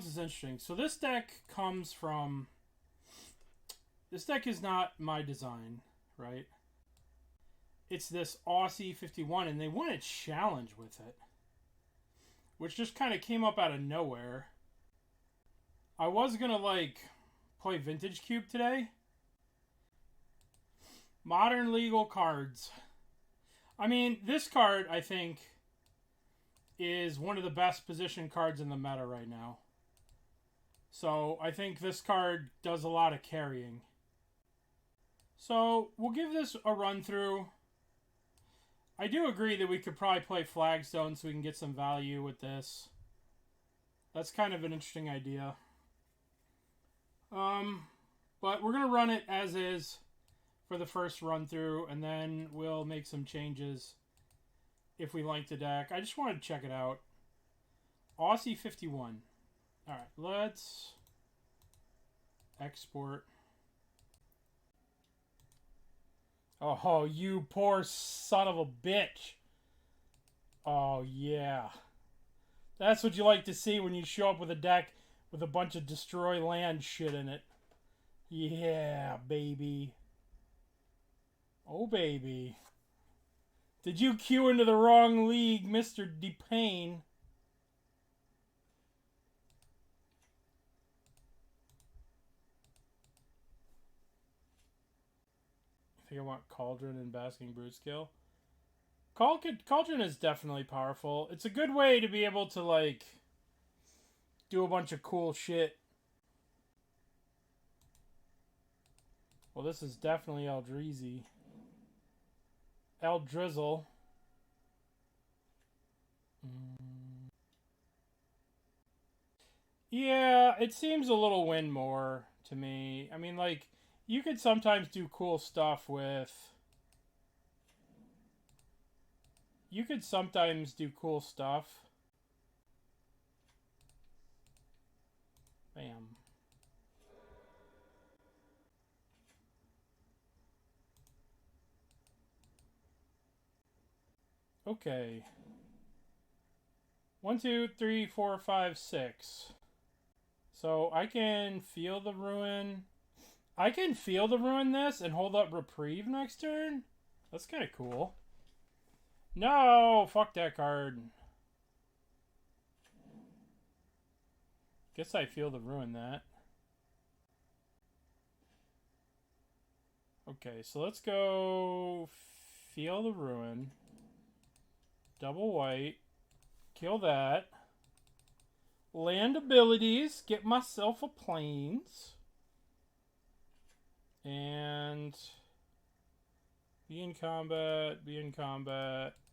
balance is interesting. So this deck comes from... This deck is not my design, right? It's this Aussie 51, and they won a challenge with it, which just kind of came up out of nowhere. I was going to, like, play Vintage Cube today. Modern legal cards. I mean, this card, I think, is one of the best position cards in the meta right now. So, I think this card does a lot of carrying. So, we'll give this a run through. I do agree that we could probably play Flagstone so we can get some value with this. That's kind of an interesting idea. But we're going to run it as is for the first run through, and then we'll make some changes if we like the deck. I just wanted to check it out. Aussie 51. Alright, let's export. Oh, you poor son of a bitch. Oh, yeah. That's what you like to see when you show up with a deck with a bunch of destroy land shit in it. Yeah, baby. Oh, baby. Did you queue into the wrong league, Mr. DePayne? I think I want Cauldron and Basking Brute Skill. Cauldron is definitely powerful. It's a good way to be able to, like, do a bunch of cool shit. Well, this is definitely Eldreezy. Eldrizzle. Yeah, it seems a little win more to me. I mean, like, you could sometimes do cool stuff with... You could sometimes do cool stuff. Bam. Okay. 1, 2, 3, 4, 5, 6. So I can feel the ruin. I can feel the ruin this and hold up Reprieve next turn. That's kind of cool. No, fuck that card. Guess I feel the ruin that. Okay, so let's go feel the ruin. Double white. Kill that. Land abilities. Get myself a plains. And be in combat.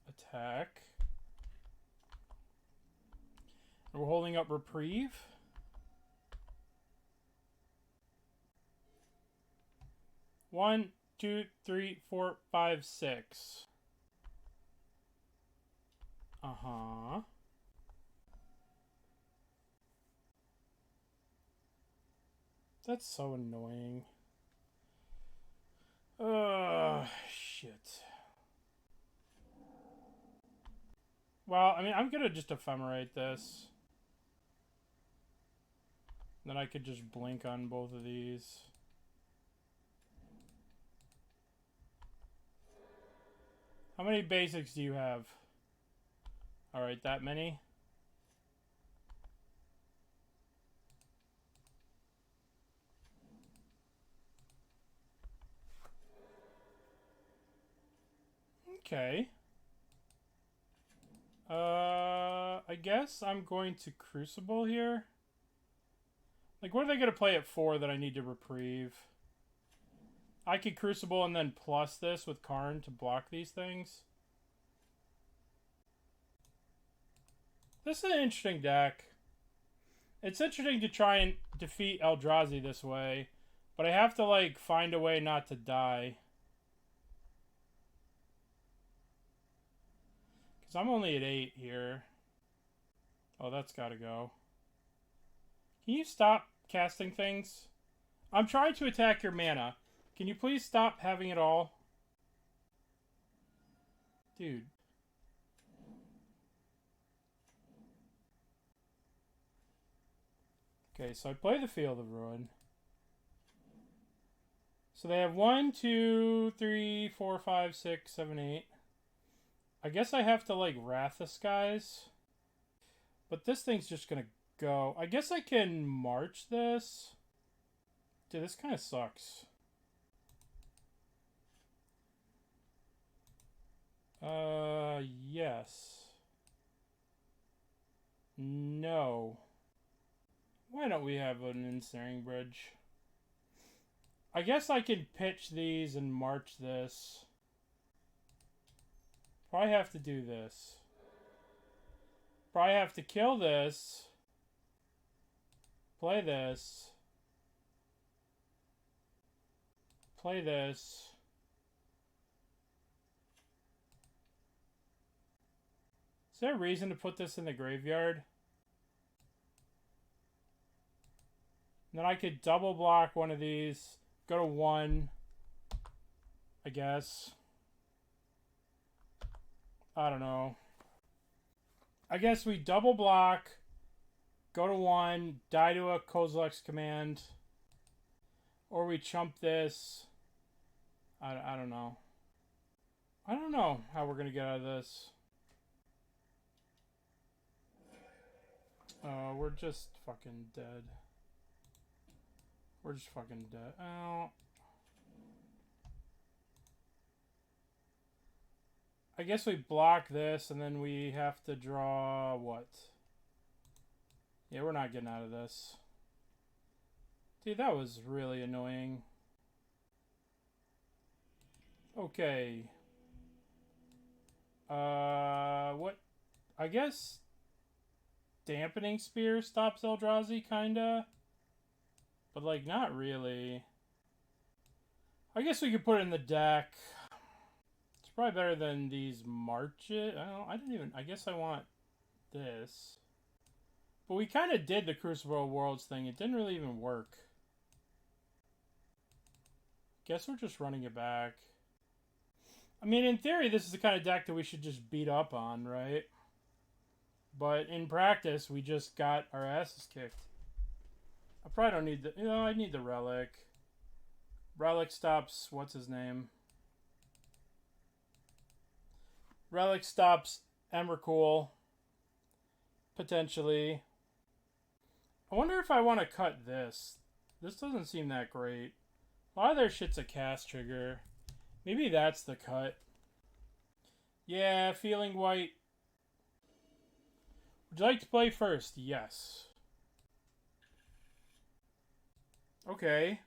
Attack. And we're holding up Reprieve. One, two, three, four, five, six. Uh-huh. That's so annoying. Shit. Well, I mean, I'm gonna just Ephemerate this. Then I could just blink on both of these. How many basics do you have? Alright, that many? Okay. I guess I'm going to Crucible here. Like, what are they going to play at 4 that I need to Reprieve? I could Crucible and then plus this with Karn to block these things. This is an interesting deck. It's interesting to try and defeat Eldrazi this way, but I have to, like, find a way not to die. Because I'm only at 8 here. Oh, that's got to go. Can you stop casting things? I'm trying to attack your mana. Can you please stop having it all? Dude. Okay, so I play the Field of Ruin. So they have 1, 2, 3, 4, 5, 6, 7, 8. I guess I have to, like, Wrath the Skies. But this thing's just gonna go. I guess I can march this. Dude, this kind of sucks. Yes. No. Why don't we have an Ensnaring Bridge? I guess I can pitch these and march this. Probably have to do this. Probably have to kill this. Play this. Play this. Is there a reason to put this in the graveyard? And then I could double block one of these. Go to 1. I guess. I don't know. I guess we double block. Go to 1. Die to a Kozilek's Command. Or we chump this. I don't know. I don't know how we're going to get out of this. We're just fucking dead. We're just fucking dead. Oh. I guess we block this and then we have to draw what? Yeah, we're not getting out of this. Dude, that was really annoying. Okay. What? I guess Dampening Spear stops Eldrazi, kinda. But, like, not really. I guess we could put it in the deck. It's probably better than these marches. I guess I want this. But we kind of did the Crucible of Worlds thing. It didn't really even work. Guess we're just running it back. I mean, in theory, this is the kind of deck that we should just beat up on, right? But in practice, we just got our asses kicked. I probably don't need the... You know, I need the Relic. Relic stops... What's his name? Relic stops Emrakul. Potentially. I wonder if I want to cut this. This doesn't seem that great. A lot of their shit's a cast trigger. Maybe that's the cut. Yeah, Feeling White. Would you like to play first? Yes. Okay.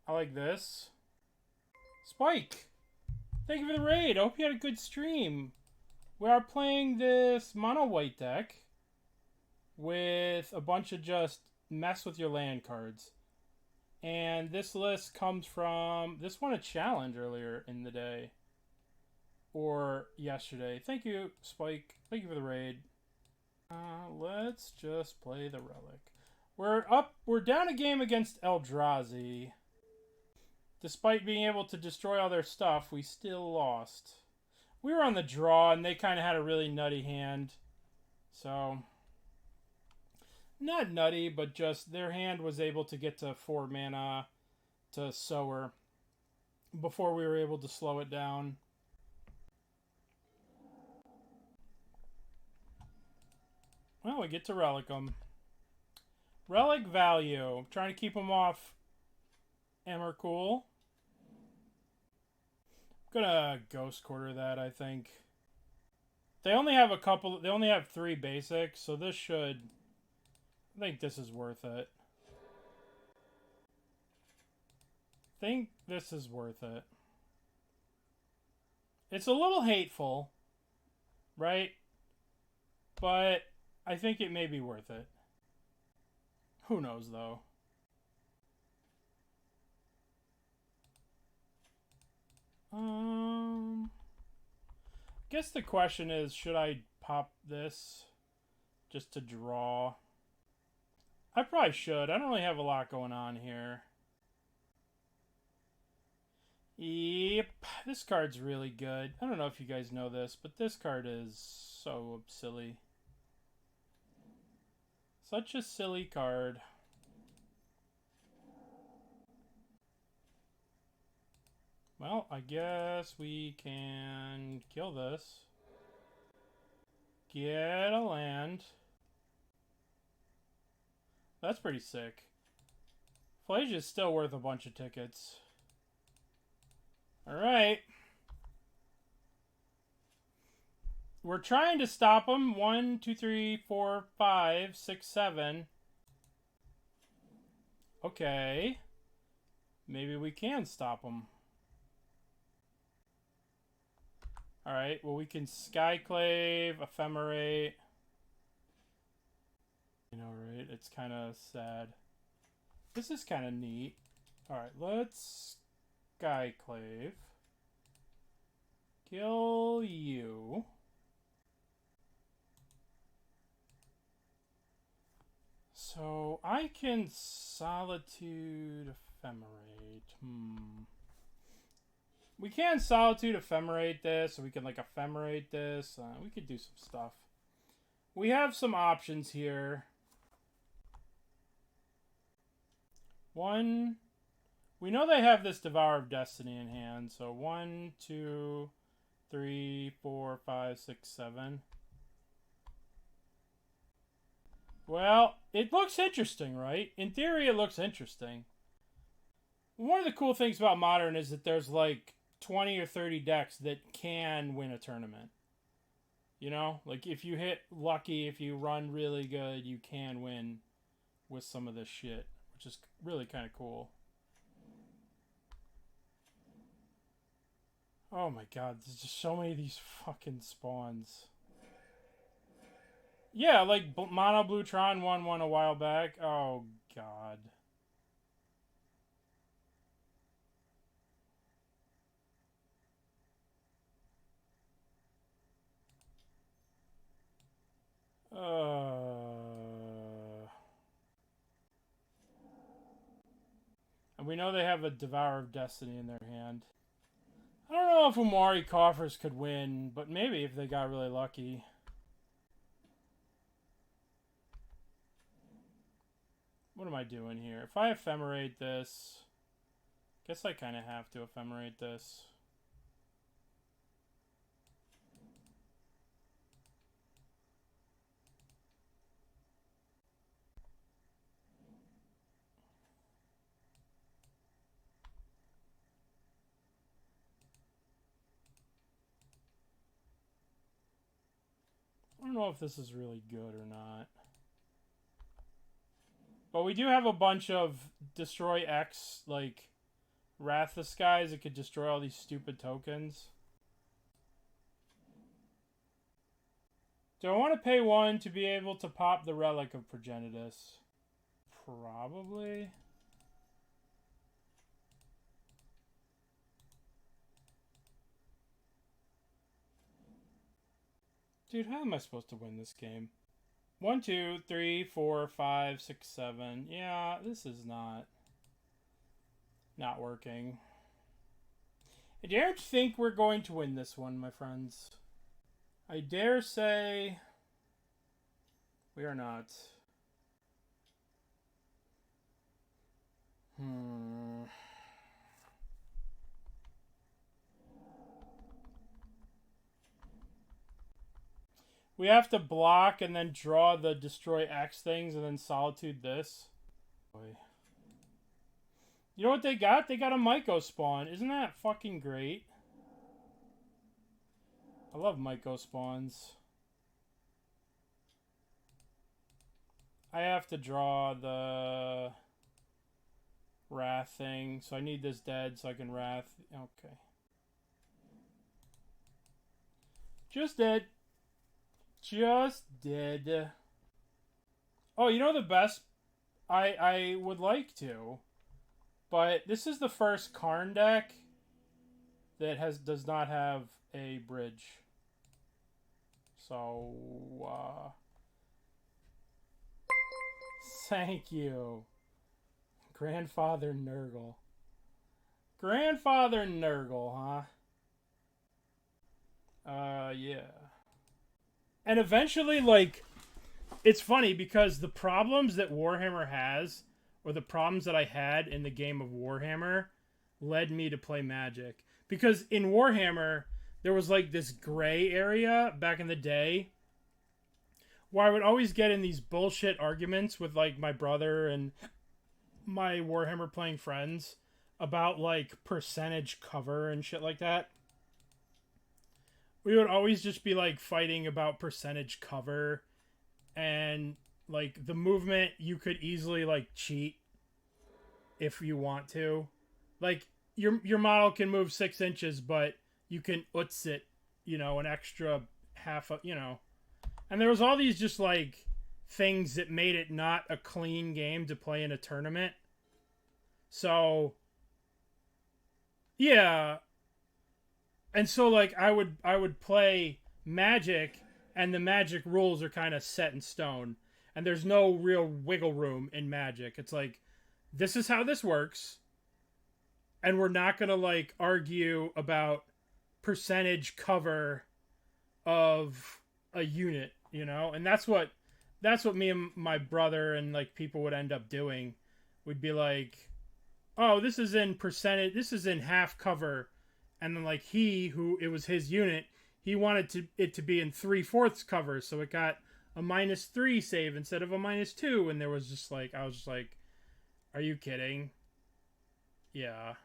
I like this. Spike! Thank you for the raid. I hope you had a good stream. We are playing this mono white deck with a bunch of just mess with your land cards. And this list comes from... This won a challenge earlier in the day. Or yesterday. Thank you, Spike. Thank you for the raid. Let's just play the Relic. We're down a game against Eldrazi. Despite being able to destroy all their stuff, we still lost. We were on the draw, and they kind of had a really nutty hand. So... Not nutty, but just their hand was able to get to 4 mana to Sower before we were able to slow it down. Well, we get to Relic them. Relic value. I'm trying to keep them off Emrakul. I'm gonna Ghost Quarter that, I think. They only have they only have 3 basics, so this should... I think this is worth it. I think this is worth it. It's a little hateful, right? But I think it may be worth it. Who knows, though? I guess the question is, should I pop this just to draw? I probably should. I don't really have a lot going on here. Yep. This card's really good. I don't know if you guys know this, but this card is so silly. Such a silly card. Well, I guess we can kill this. Get a land. That's pretty sick. Flasia is still worth a bunch of tickets. Alright. We're trying to stop them. 1, 2, 3, 4, 5, 6, 7. Okay. Maybe we can stop them. Alright, well we can Skyclave, Ephemerate. You know, right? It's kind of sad. This is kind of neat. Alright, let's Skyclave. Kill you. So, I can Solitude Ephemerate. We can Solitude Ephemerate this, or we can, like, Ephemerate this. We could do some stuff. We have some options here. One, we know they have this Devourer of Destiny in hand, so 1, 2, 3, 4, 5, 6, 7. Well, it looks interesting, right? In theory, it looks interesting. One of the cool things about Modern is that there's like 20 or 30 decks that can win a tournament. You know? Like, if you hit lucky, if you run really good, you can win with some of this shit. Which is really kind of cool. Oh my god, there's just so many of these fucking spawns. Yeah, like Mono Blue Tron won one a while back. Oh god. And we know they have a Devourer of Destiny in their hand. I don't know if Umari Coffers could win, but maybe if they got really lucky. What am I doing here? If I Ephemerate this, guess I kind of have to Ephemerate this. I don't know if this is really good or not. But we do have a bunch of Destroy X, like, Wrath the Skies that could destroy all these stupid tokens. Do I want to pay 1 to be able to pop the Relic of Progenitus? Probably. Dude, how am I supposed to win this game? 1, 2, 3, 4, 5, 6, 7. Yeah, this is not working. I dare think we're going to win this one, my friends. I dare say we are not. We have to block and then draw the Destroy X things and then Solitude this. Boy. You know what they got? They got a Myco spawn. Isn't that fucking great? I love Myco spawns. I have to draw the Wrath thing, so I need this dead so I can Wrath. Okay. Just dead. Just dead. Oh, you know the best? I would like to, but this is the first Karn deck that does not have a bridge. So, thank you, Grandfather Nurgle. Grandfather Nurgle, huh? Yeah. And eventually, like, it's funny because the problems that Warhammer has, or the problems that I had in the game of Warhammer, led me to play Magic. Because in Warhammer, there was like this gray area back in the day where I would always get in these bullshit arguments with like my brother and my Warhammer playing friends about like percentage cover and shit like that. We would always just be like fighting about percentage cover, and like the movement you could easily like cheat if you want to. Like your model can move 6 inches, but you can utz it, you know, an extra half, you know. And there was all these just like things that made it not a clean game to play in a tournament. So yeah. And so like I would play Magic, and the Magic rules are kind of set in stone, and there's no real wiggle room in Magic. It's like, this is how this works, and we're not going to like argue about percentage cover of a unit, you know? And that's what me and my brother and like people would end up doing. We'd be like, oh, this is in percentage, this is in half cover. And then like it was his unit, he wanted it to be in 3/4 cover, so it got a -3 save instead of a -2, and there was just like, I was just like, are you kidding? Yeah.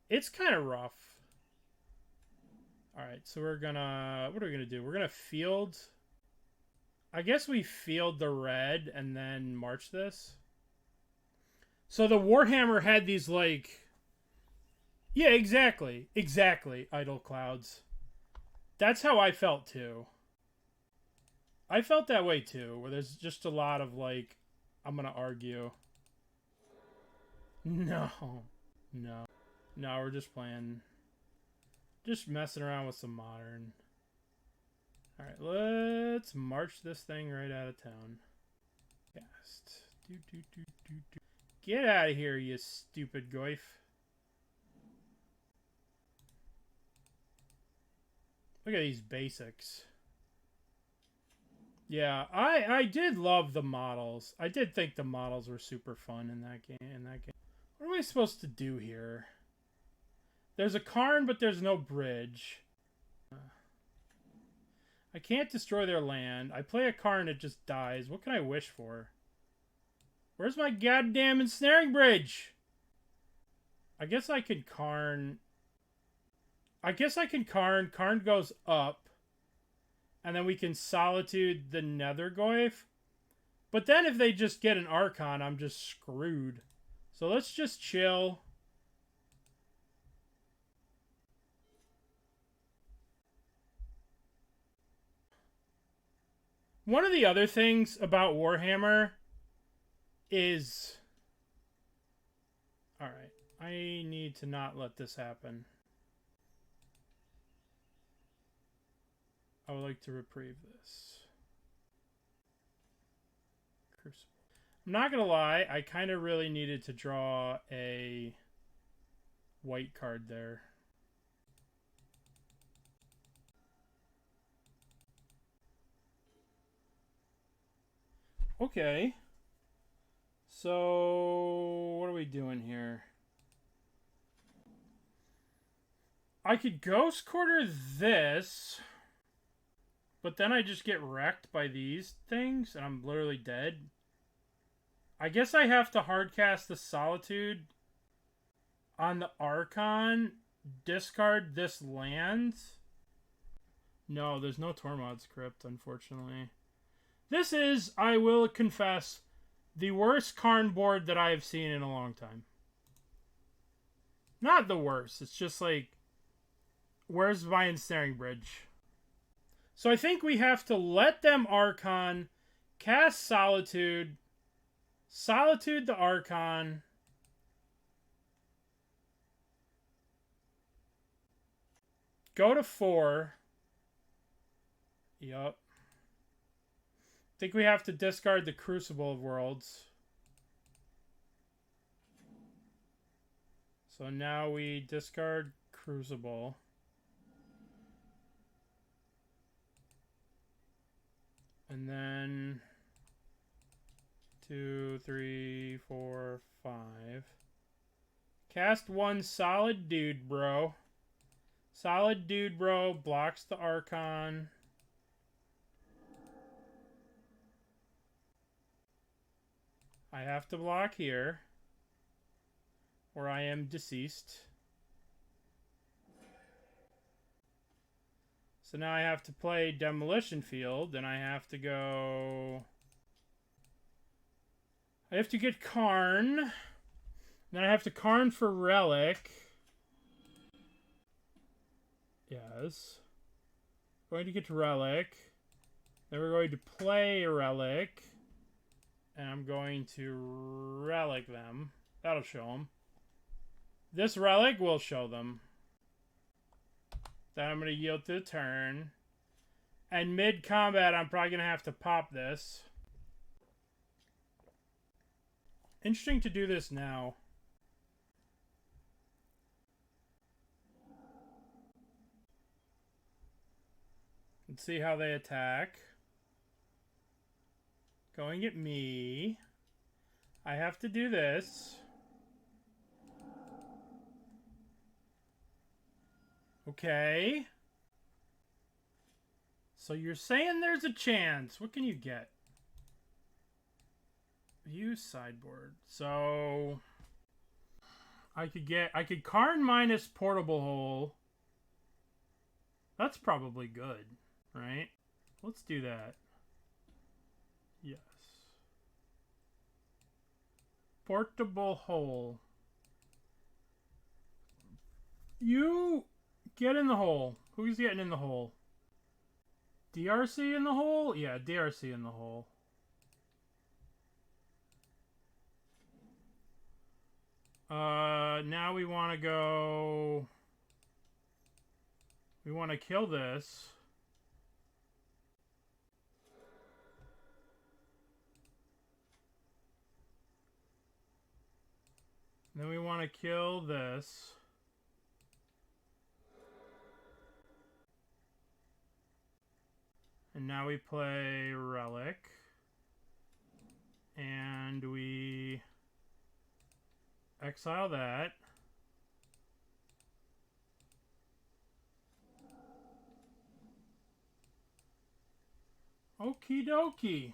It's kind of rough. Alright, so what are we gonna do? We're gonna field. I guess we field the red and then march this. So the Warhammer had these like, yeah, exactly. Exactly, Idle Clouds. That's how I felt too. I felt that way too, where there's just a lot of like, I'm gonna argue. No. No. No, we're just playing. Just messing around with some modern. Alright, let's march this thing right out of town. Cast. Get out of here, you stupid goif. Look at these basics. Yeah, I did love the models. I did think the models were super fun in that game. What am I supposed to do here? There's a Karn, but there's no bridge. I can't destroy their land. I play a Karn, it just dies. What can I wish for? Where's my goddamn ensnaring bridge? I guess I could Karn. Karn goes up. And then we can Solitude the Nethergoyf. But then if they just get an Archon, I'm just screwed. So let's just chill. One of the other things about Warhammer is... Alright, I need to not let this happen. I would like to reprieve this. Crucible. I'm not gonna lie, I kind of really needed to draw a white card there. Okay. So, what are we doing here? I could Ghost Quarter this, but then I just get wrecked by these things, and I'm literally dead. I guess I have to hardcast the Solitude on the Archon, discard this land. No, there's no Tormod's Crypt, unfortunately. This is, I will confess, the worst Karn board that I have seen in a long time. Not the worst, it's just like, where's my ensnaring bridge? So I think we have to let them Archon, cast Solitude, Solitude the Archon, go to 4. Yup. I think we have to discard the Crucible of Worlds. So now we discard Crucible. And then 2, 3, 4, 5. Cast one solid dude, bro. Solid dude, bro. Blocks the Archon. I have to block here, or I am deceased. So now I have to play Demolition Field, and I have to go... I have to get Karn. Then I have to Karn for Relic. Yes. Going to get Relic. Then we're going to play a Relic. And I'm going to Relic them. That'll show them. This Relic will show them. Then I'm going to yield to the turn. And mid-combat, I'm probably going to have to pop this. Interesting to do this now. Let's see how they attack. Going at me. I have to do this. Okay. So you're saying there's a chance. What can you get? View sideboard. So I could Karn minus Portable Hole. That's probably good, right? Let's do that. Yes. Portable Hole. You get in the hole. Who's getting in the hole? DRC in the hole? Yeah, DRC in the hole. Now we want to go... We want to kill this. Then we want to kill this. And now we play Relic. And we exile that. Okie dokie.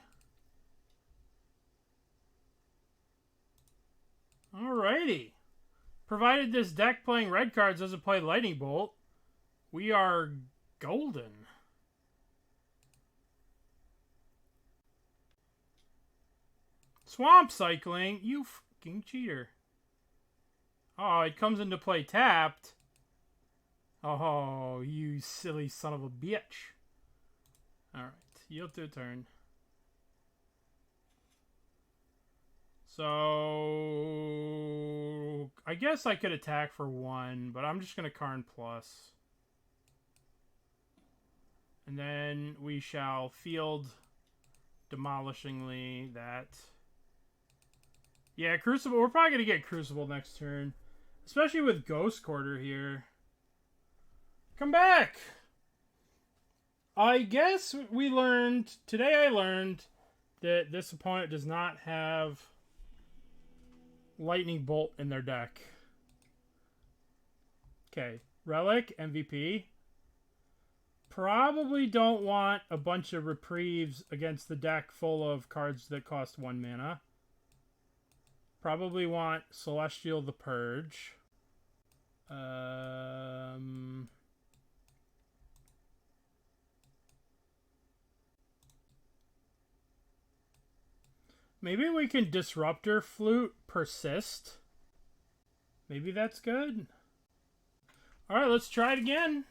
Alrighty. Provided this deck playing red cards doesn't play Lightning Bolt, we are golden. Swamp Cycling? You fucking cheater. Oh, it comes into play tapped. Oh, you silly son of a bitch. Alright, yield to a turn. So, I guess I could attack for one, but I'm just going to Karn plus. And then we shall field demolishingly that. Yeah, Crucible. We're probably going to get Crucible next turn. Especially with Ghost Quarter here. Come back! I guess we learned... Today I learned that this opponent does not have Lightning Bolt in their deck. Okay. Relic, MVP. Probably don't want a bunch of Reprieves against the deck full of cards that cost 1 mana. Probably want Celestial the Purge. Maybe we can Disruptor Flute Persist. Maybe that's good. Alright, let's try it again.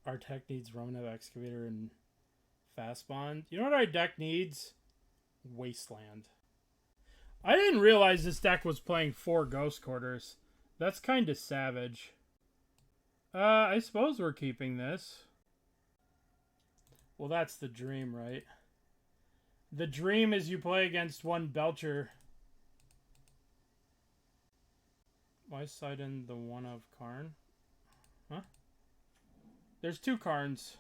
Our deck needs Roman Excavator and Fast Bond. You know what our deck needs? Wasteland. I didn't realize this deck was playing 4 Ghost Quarters. That's kind of savage. I suppose we're keeping this. Well, that's the dream, right? The dream is you play against one Belcher. Why side in the one of Karn? Huh? There's 2 Karns.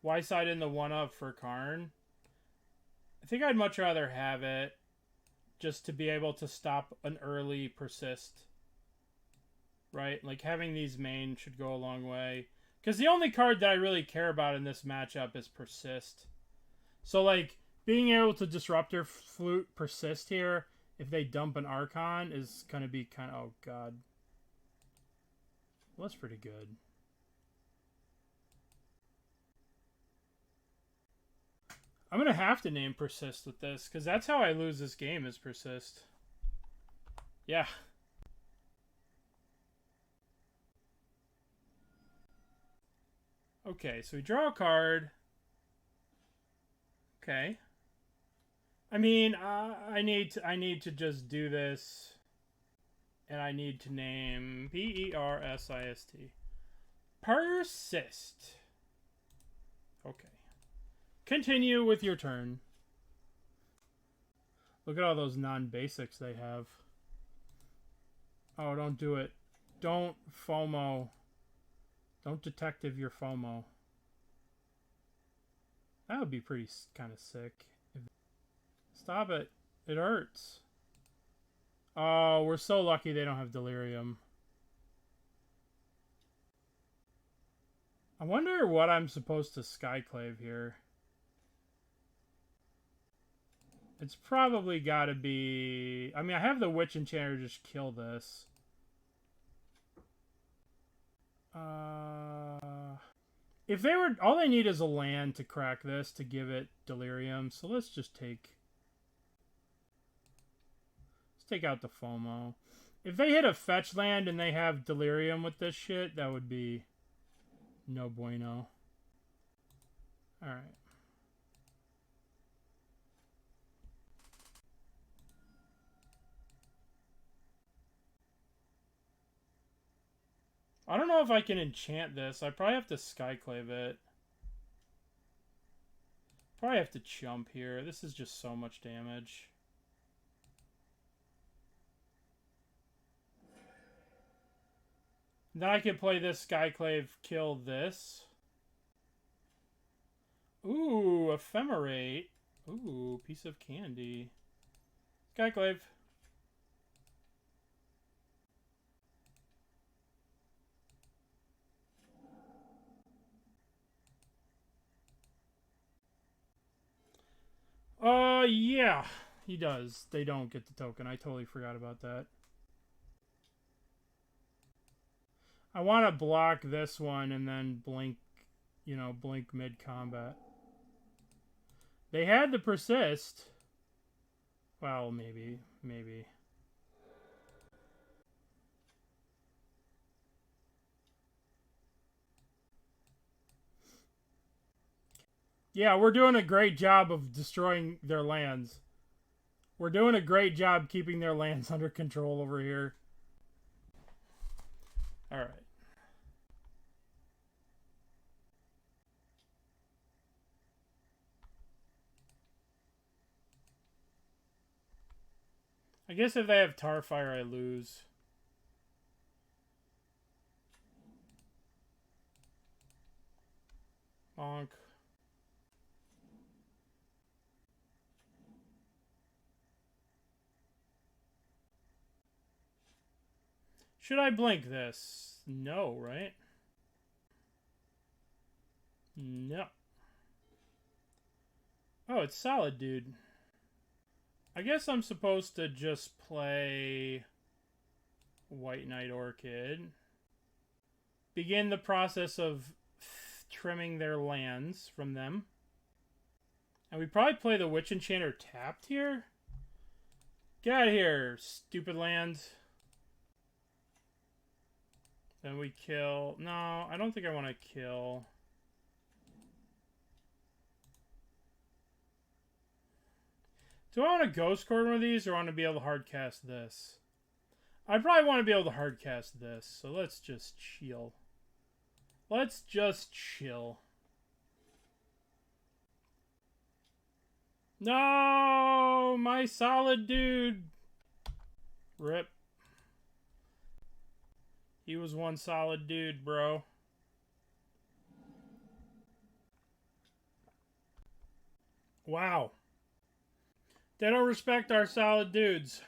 Why side in the one of for Karn? I think I'd much rather have it just to be able to stop an early persist. Right? Like, having these main should go a long way. Because the only card that I really care about in this matchup is persist. So, like, being able to Disruptor Flute persist here, if they dump an Archon, is going to be kind of... Oh, God. Well, that's pretty good. I'm going to have to name persist with this, because that's how I lose this game, is persist. Yeah. Okay, so we draw a card. Okay. I mean, I need to just do this, and I need to name Persist. Persist. Okay. Continue with your turn. Look at all those non-basics they have. Oh, don't do it. Don't FOMO. Don't detective your FOMO. That would be pretty kind of sick. Stop it. It hurts. Oh, we're so lucky they don't have Delirium. I wonder what I'm supposed to Skyclave here. It's probably got to be... I mean, I have the Witch Enchanter just kill this. If they were... All they need is a land to crack this to give it Delirium. So let's just take... Let's take out the FOMO. If they hit a fetch land and they have Delirium with this shit, that would be no bueno. Alright. I don't know if I can enchant this. I probably have to Skyclave it. Probably have to chump here. This is just so much damage. Then I could play this Skyclave, kill this. Ooh, Ephemerate. Ooh, piece of candy. Skyclave. Yeah, he does. They don't get the token. I totally forgot about that. I want to block this one and then blink, you know, blink mid-combat. They had the persist. Well, maybe. Yeah, we're doing a great job of destroying their lands. We're doing a great job keeping their lands under control over here. Alright. I guess if they have Tarfire, I lose. Bonk. Should I blink this? No, right? No. Oh, it's solid, dude. I guess I'm supposed to just play White Knight Orchid. Begin the process of trimming their lands from them. And we probably play the Witch Enchanter tapped here? Get out of here, stupid lands. Then we kill... No, I don't think I want to kill. Do I want to Ghost Court one of these, or want to be able to hardcast this? I probably want to be able to hardcast this, so let's just chill. Let's just chill. No! My solid dude! Rip. He was one solid dude, bro. Wow. They don't respect our solid dudes.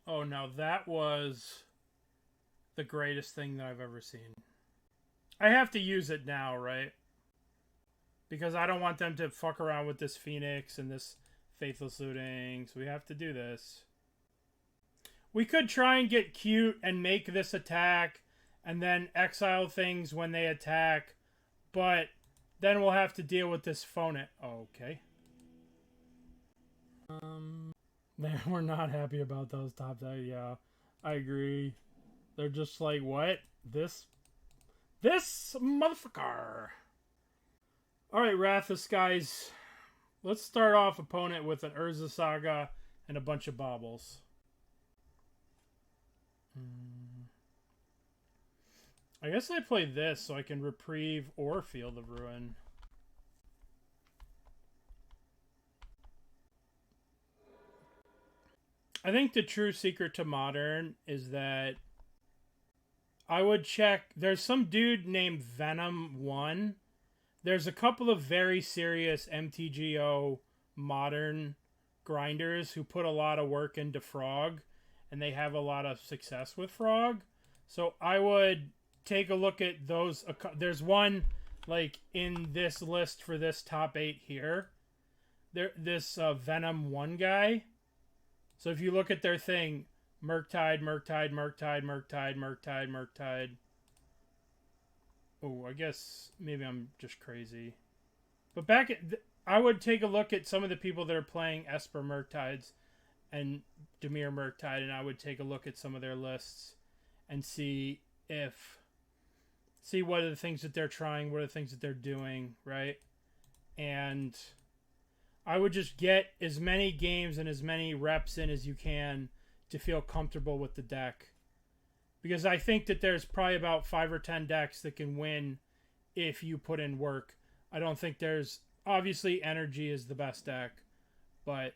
Oh, now that was the greatest thing that I've ever seen. I have to use it now, right? Because I don't want them to fuck around with this Phoenix and this Faithless Looting, so we have to do this. We could try and get cute and make this attack and then exile things when they attack, but then we'll have to deal with this phone it. Oh, okay. We're not happy about those top decks. Yeah, I agree. They're just like, what? This motherfucker. Alright, Wrath of Skies. Let's start off opponent with an Urza Saga and a bunch of baubles. I guess I play this so I can Reprieve or Field of Ruin. I think the true secret to Modern is that I would check. There's some dude named Venom1. There's a couple of very serious MTGO Modern grinders who put a lot of work into Frog, and they have a lot of success with Frog. So I would take a look at those. There's one like in this list for this top 8 here. This Venom1 guy. So if you look at their thing, Murktide, Murktide, Murktide, Murktide, Murktide, Murktide. Oh, I guess maybe I'm just crazy. But back at... I would take a look at some of the people that are playing Esper Murktides and Dimir Murktide, and I would take a look at some of their lists and see what are the things that they're trying, what are the things that they're doing, right? And I would just get as many games and as many reps in as you can to feel comfortable with the deck. Because I think that there's probably about 5 or 10 decks that can win if you put in work. I don't think there's... Obviously, Energy is the best deck, but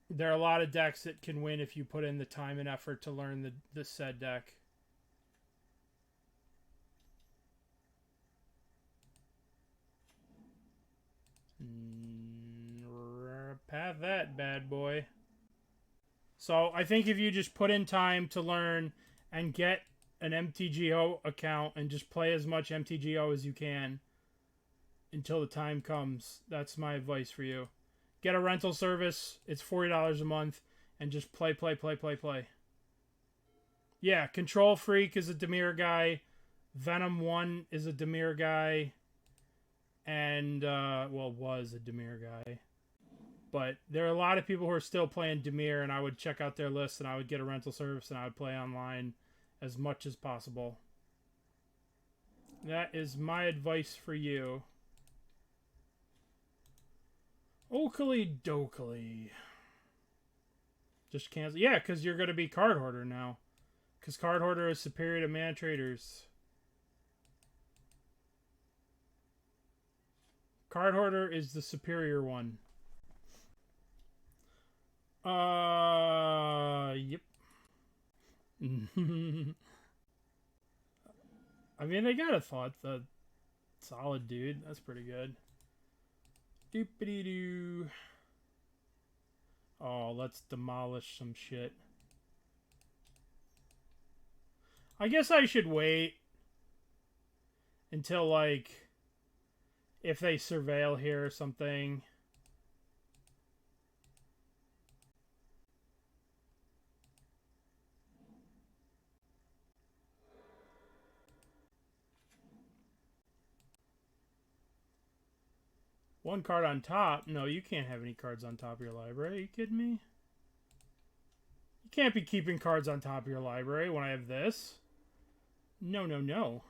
there are a lot of decks that can win if you put in the time and effort to learn the said deck. Path that bad boy. So I think if you just put in time to learn and get an MTGO account and just play as much MTGO as you can until the time comes, that's my advice for you. Get a rental service. It's $40 a month and just play. Yeah, Control Freak is a Dimir guy. Venom1 is a Dimir guy. And, was a Dimir guy. But there are a lot of people who are still playing Dimir, and I would check out their list, and I would get a rental service, and I would play online as much as possible. That is my advice for you. Oakley dokley. Just cancel. Yeah, because you're going to be Card Hoarder now. Because Card Hoarder is superior to Mana Traders. Card Hoarder is the superior one. Yep. I mean, they got a thought. The solid dude. That's pretty good. Doopity-doo. Oh, let's demolish some shit. I guess I should wait until, like, if they surveil here or something. One card on top? No, you can't have any cards on top of your library. Are you kidding me? You can't be keeping cards on top of your library when I have this. No, no, no.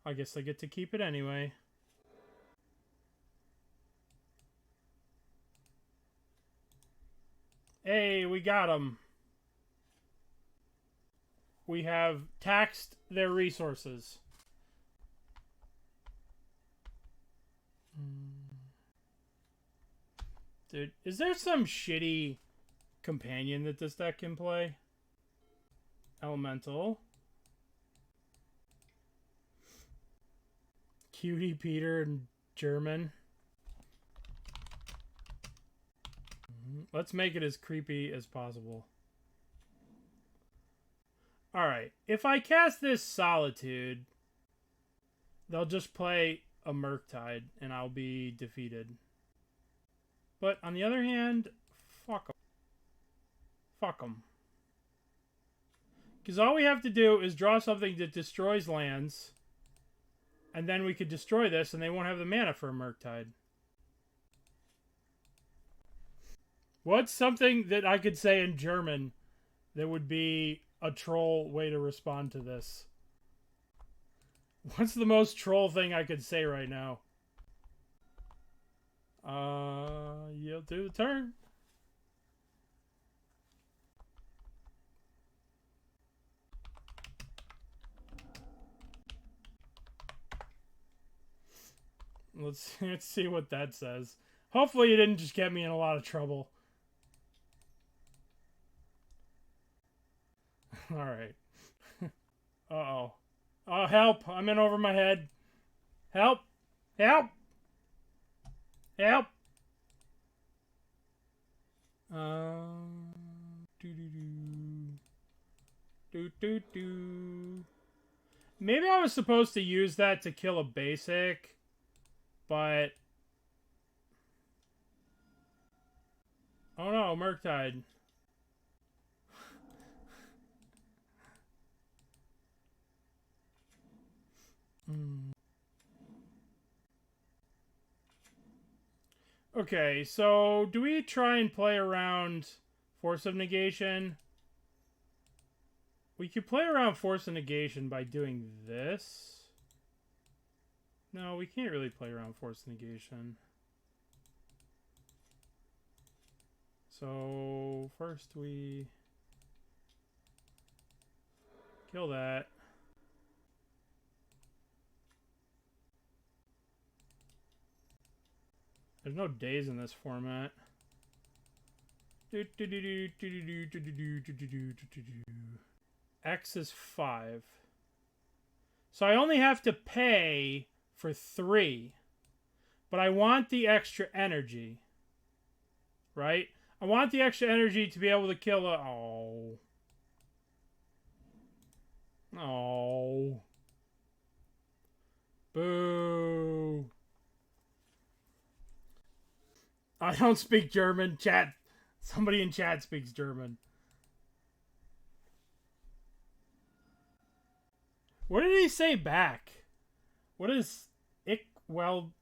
I guess I get to keep it anyway. Hey, we got them. We have taxed their resources. Dude, is there some shitty companion that this deck can play? Elemental. Cutie Peter and German. Let's make it as creepy as possible. Alright, if I cast this Solitude, they'll just play a Murktide and I'll be defeated. But on the other hand, fuck them. Fuck them. Because all we have to do is draw something that destroys lands, and then we could destroy this and they won't have the mana for a Murktide. What's something that I could say in German that would be a troll way to respond to this? What's the most troll thing I could say right now? Yield to the turn. Let's see what that says. Hopefully it didn't just get me in a lot of trouble. Alright. Uh-oh. Oh, help! I'm in over my head. Help! Help! Help! Maybe I was supposed to use that to kill a basic, but... Oh no, Murktide. Okay, so do we try and play around Force of Negation? We could play around Force of Negation by doing this. No, we can't really play around Force of Negation. So first we kill that. There's no days in this format. X is 5. So I only have to pay for 3. But I want the extra energy. Right? I want the extra energy to be able to kill a... Oh. Oh. Boo. I don't speak German. Chat. Somebody in chat speaks German. What did he say back? What is ich? Well,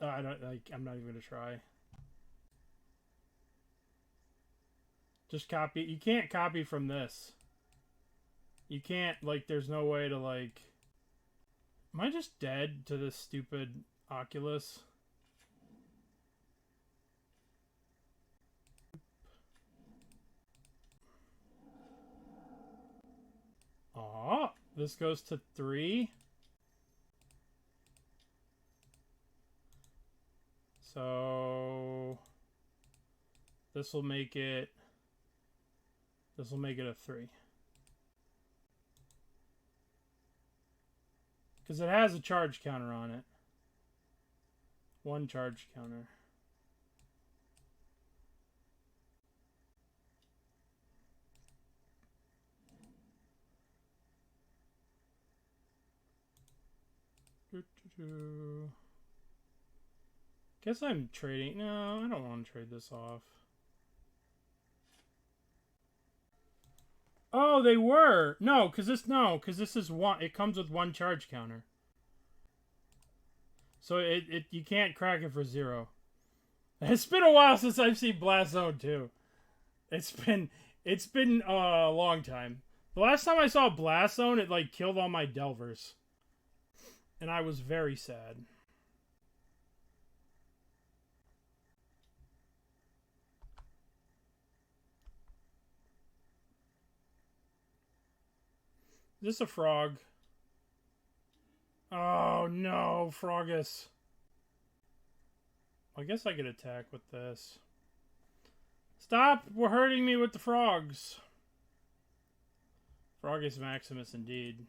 I don't like. I'm not even gonna try. Just copy. You can't copy from this. You can't, like, there's no way to, like... Am I just dead to this stupid Oculus? Aw, this goes to 3. So... This will make it... This will make it a 3. Because it has a charge counter on it. 1 charge counter. Guess I'm trading. No, I don't want to trade this off. Oh, they were. No, because this is 1. It comes with 1 charge counter. So you can't crack it for 0. It's been a while since I've seen Blast Zone 2. It's been a long time. The last time I saw Blast Zone, it like killed all my Delvers. And I was very sad. Is this a frog? Oh no, Frogus. I guess I could attack with this. Stop! We're hurting me with the frogs. Frogus Maximus, indeed.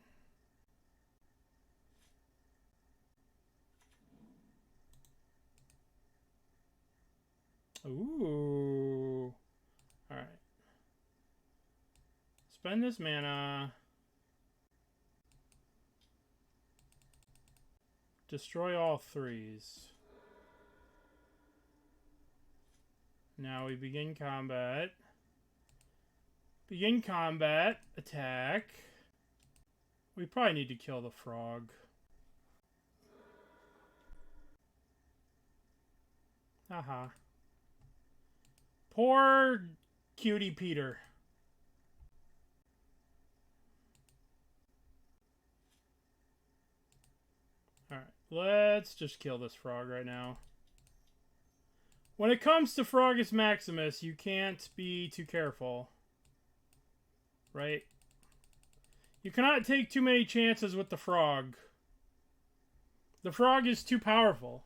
Ooh. Alright. Spend this mana. Destroy all threes. Now we begin combat. Begin combat. Attack. We probably need to kill the frog. Haha. Poor cutie Peter. Alright, let's just kill this frog right now. When it comes to Frogus Maximus, you can't be too careful. Right? You cannot take too many chances with the frog. The frog is too powerful.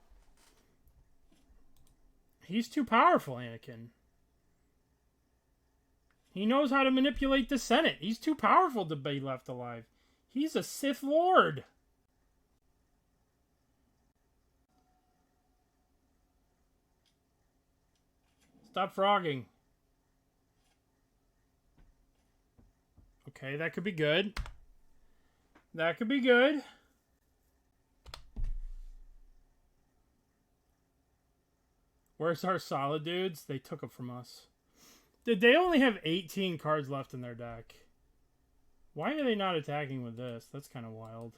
He's too powerful, Anakin. He knows how to manipulate the Senate. He's too powerful to be left alive. He's a Sith Lord. Stop frogging. Okay, that could be good. That could be good. Where's our solid dudes? They took them from us. Did they only have 18 cards left in their deck? Why are they not attacking with this? That's kind of wild.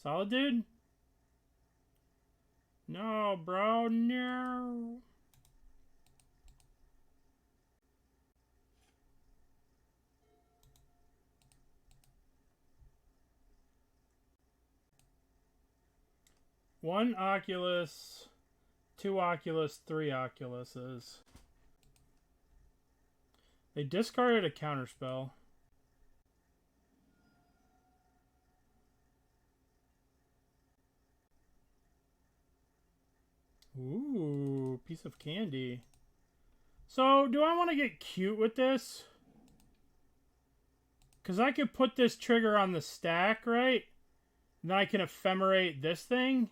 Solid dude? No, bro, no. One Oculus, two Oculus, three Oculuses. They discarded a counterspell. Ooh, piece of candy. So, do I want to get cute with this? Because I could put this trigger on the stack, right? And then I can ephemerate this thing.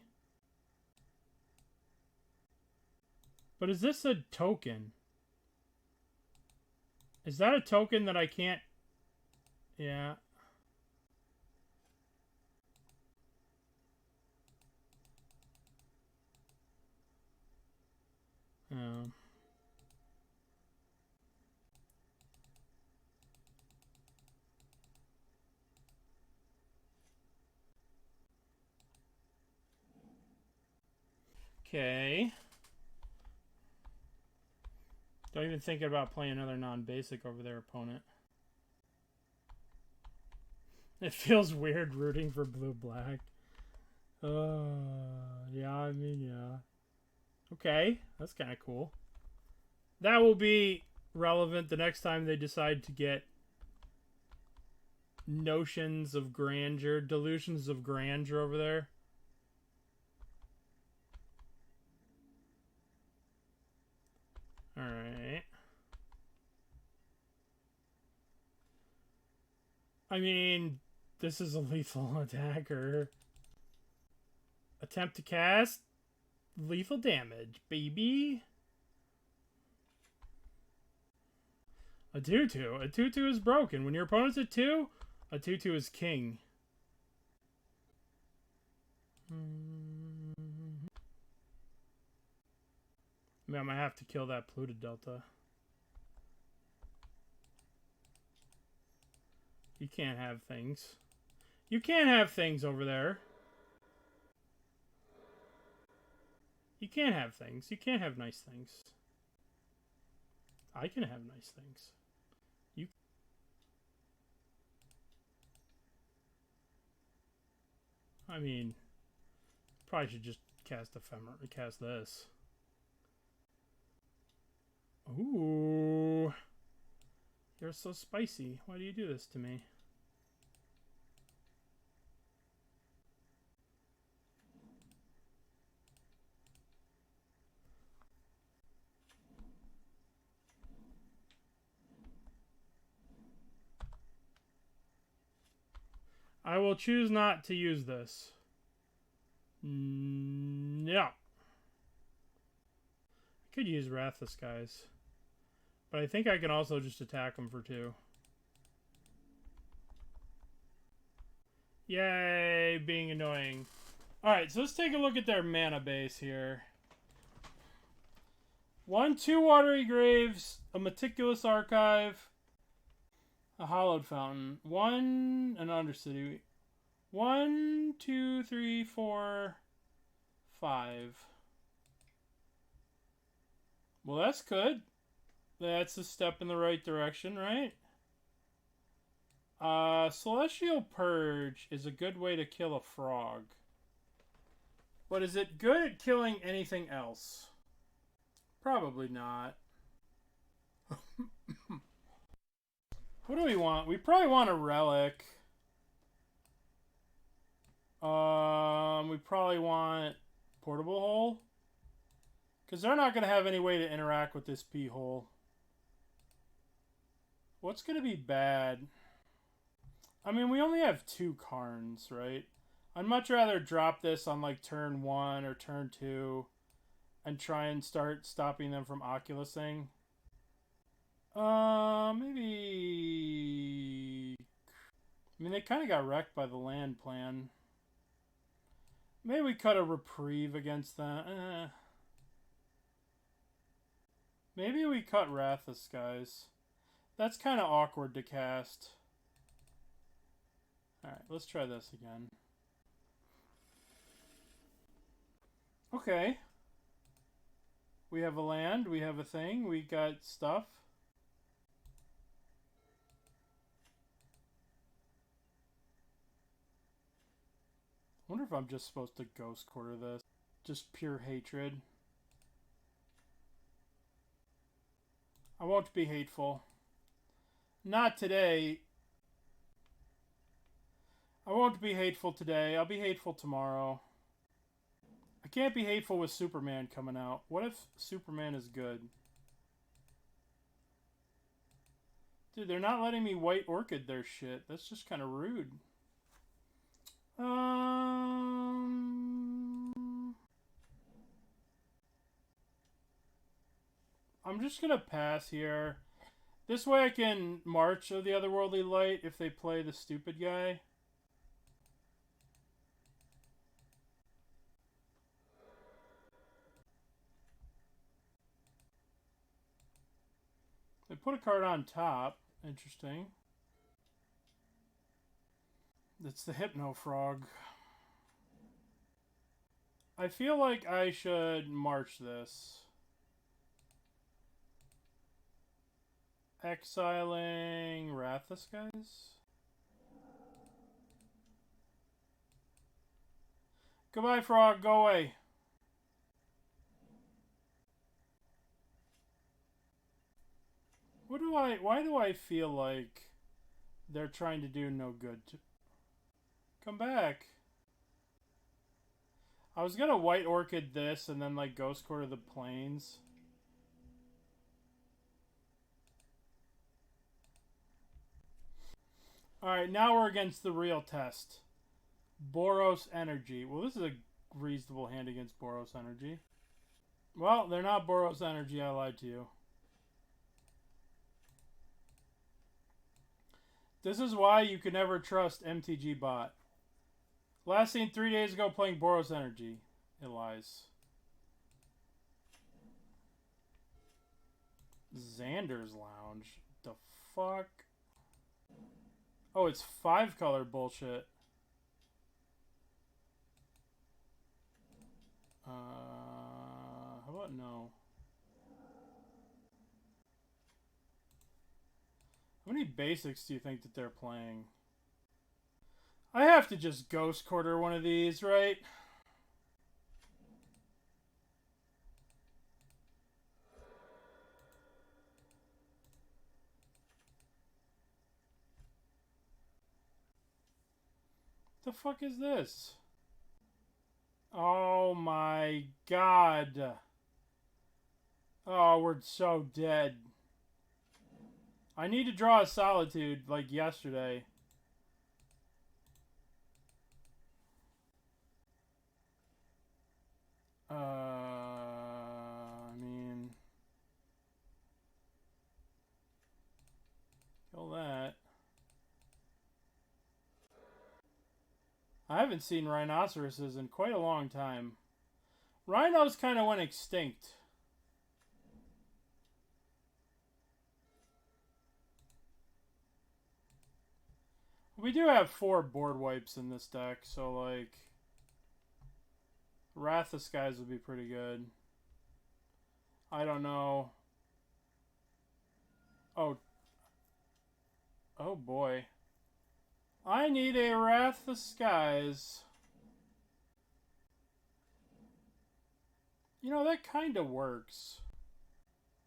But is this a token? Is that a token that I can't... Yeah. Oh. Okay. Don't even think about playing another non-basic over their opponent. It feels weird rooting for blue-black. Yeah, I mean, yeah. Okay, that's kind of cool. That will be relevant the next time they decide to get notions of grandeur, delusions of grandeur over there. Alright. I mean, this is a lethal attacker. Attempt to cast. Lethal damage, baby. A 2/2. A 2/2 is broken. When your opponent's a 2, a 2/2 is king. I mean, I might have to kill that Pluto Delta. You can't have things. You can't have things over there. You can't have things. You can't have nice things. I can have nice things. You... I mean... Probably should just cast Ephemerate. Cast this. Ooh. You're so spicy. Why do you do this to me? I will choose not to use this. No. I could use Wrath the Skies. But I think I can also just attack him for 2. Yay, being annoying. Alright, so let's take a look at their mana base here. 1, 2 Watery Graves, a Meticulous Archive, a Hallowed Fountain, 1, an Undercity. 1, 2, 3, 4, 5. Well, that's good. That's a step in the right direction, right? Celestial Purge is a good way to kill a frog. But is it good at killing anything else? Probably not. What do we want? We probably want a relic. We probably want Portable Hole. Because they're not going to have any way to interact with this P-hole. What's going to be bad? I mean, we only have 2 Karns, right? I'd much rather drop this on like turn 1 or turn 2 and try and start stopping them from Oculusing. Maybe... I mean, they kind of got wrecked by the land plan. Maybe we cut a Reprieve against that. Maybe we cut Wrath of Skies. That's kind of awkward to cast. Alright, let's try this again. Okay. We have a land, we have a thing, we got stuff. I wonder if I'm just supposed to Ghost Quarter this. Just pure hatred. I won't be hateful. Not today. I won't be hateful today. I'll be hateful tomorrow. I can't be hateful with Superman coming out. What if Superman is good? Dude, they're not letting me White Orchid their shit. That's just kind of rude. I'm just gonna pass here. This way I can March of the Otherworldly Light if they play the stupid guy. They put a card on top. Interesting. That's the Hypno Frog. I feel like I should March this. Exiling Wrath the Skies. Goodbye, frog. Go away. Why do I feel like they're trying to do no good to... Come back. I was gonna White Orchid this and then like Ghost Quarter the Plains. Alright, now we're against the real test. Boros Energy. Well, this is a reasonable hand against Boros Energy. Well, they're not Boros Energy. I lied to you. This is why you can never trust MTG bot. Last seen 3 days ago playing Boros Energy. It lies. Xander's Lounge. The fuck? Oh, it's 5-color bullshit. How about no? How many basics do you think that they're playing? I have to just Ghost Quarter one of these, right? The fuck is this? Oh my god. Oh, we're so dead. I need to draw a Solitude like yesterday. I mean, kill that. I haven't seen rhinoceroses in quite a long time. Rhinos kind of went extinct. We do have 4 board wipes in this deck, so like Wrath of Skies would be pretty good. I don't know. Oh boy. I need a Wrath of Skies. You know, that kind of works.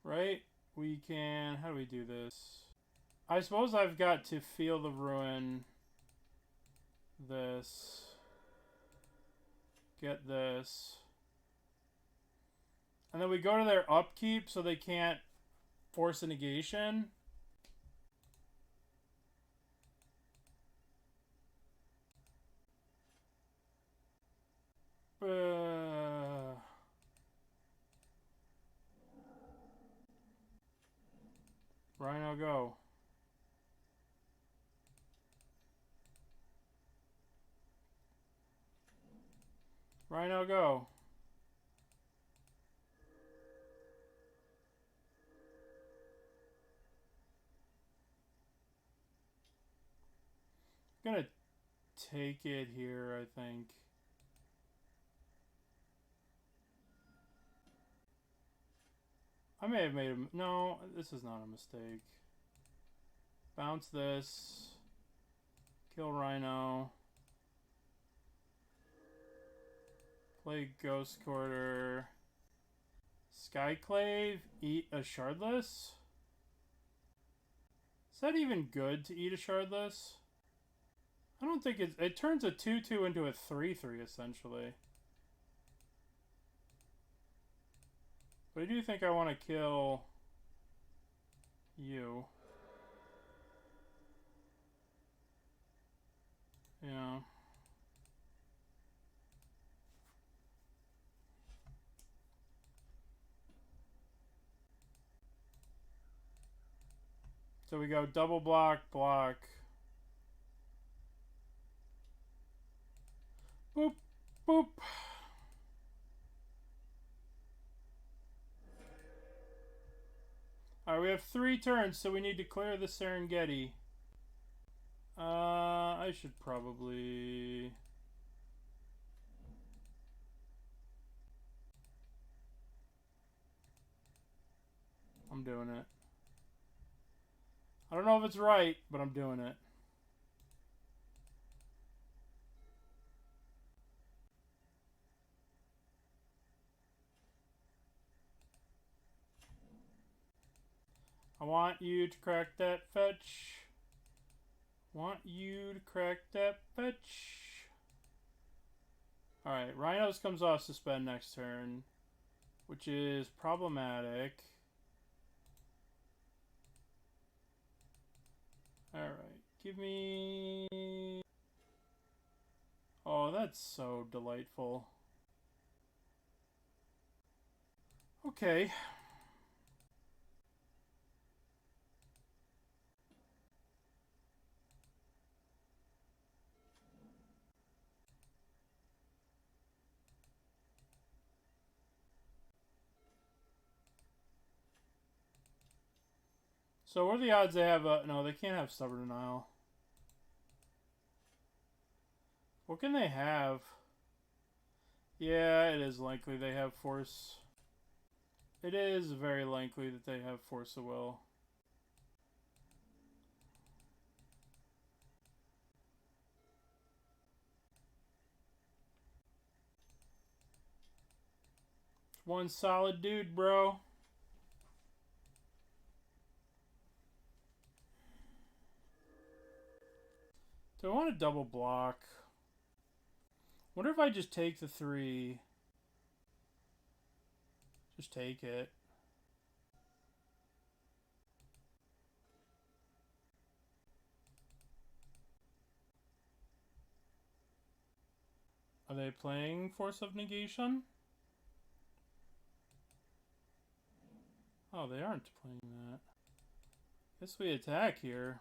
Right? We can... How do we do this? I suppose I've got to Field of Ruin this. Get this. And then we go to their upkeep so they can't force a negation. Rhino, go. Rhino, go. I'm gonna take it here, I think. I may have made a... No, this is not a mistake. Bounce this. Kill Rhino. Play Ghost Quarter. Skyclave. Eat a Shardless? Is that even good to eat a Shardless? I don't think it's... It turns a 2-2 into a 3-3, essentially. But I do think I want to kill you. Yeah. So we go double block, block. Boop, boop. Alright, we have 3 turns, so we need to clear the Serengeti. I should probably... I'm doing it. I don't know if it's right, but I'm doing it. I want you to crack that fetch. Want you to crack that fetch. Alright, Rhinos comes off suspend next turn, which is problematic. Alright, give me... Oh, that's so delightful. Okay. So what are the odds they have a... No, they can't have Stubborn Denial. What can they have? Yeah, it is likely they have Force. It is very likely that they have Force of Will. One solid dude, bro. Do I want to double block? Wonder if I just take the 3. Just take it. Are they playing Force of Negation? Oh, they aren't playing that. Guess we attack here.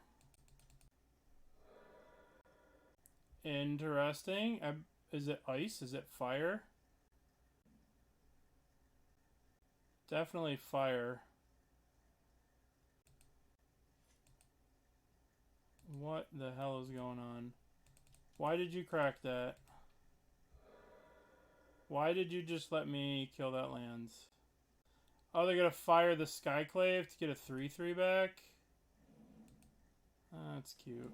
Interesting. Is it ice? Is it fire? Definitely fire. What the hell is going on? Why did you crack that? Why did you just let me kill that lands? Oh, they're gonna fire the Skyclave to get a 3/3 back? That's cute.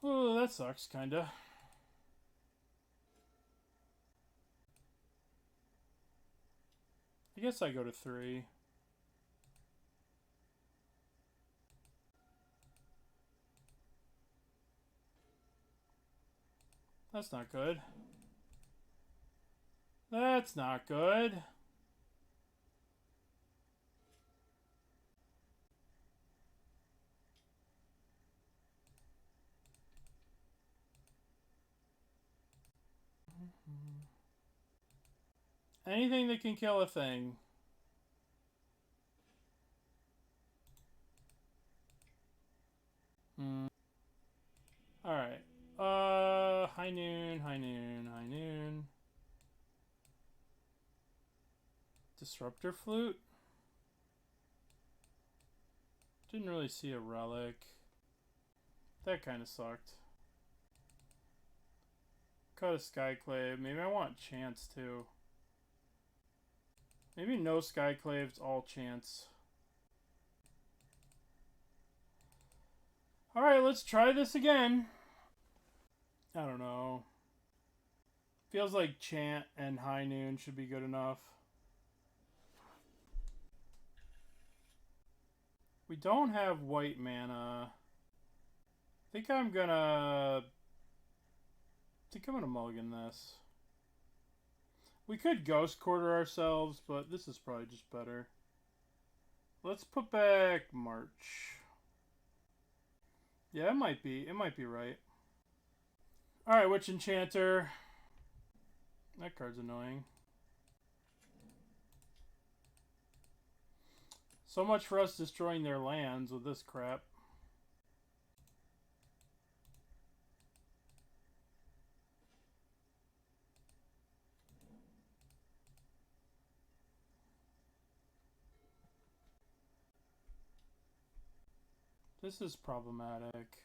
Oh, that sucks, kinda. I guess I go to 3. That's not good. That's not good. Anything that can kill a thing. Alright. High noon, high noon, high noon. Disruptor Flute? Didn't really see a relic. That kind of sucked. Cut a Skyclave. Maybe I want Chants too. Maybe no Skyclaves, all Chants. Alright, let's try this again. I don't know. Feels like Chant and High Noon should be good enough. We don't have white mana. I think I'm gonna mulligan this. We could Ghost Quarter ourselves, but this is probably just better. Let's put back March. Yeah, it might be. It might be right. Alright, which Enchanter? That card's annoying. So much for us destroying their lands with this crap. This is problematic.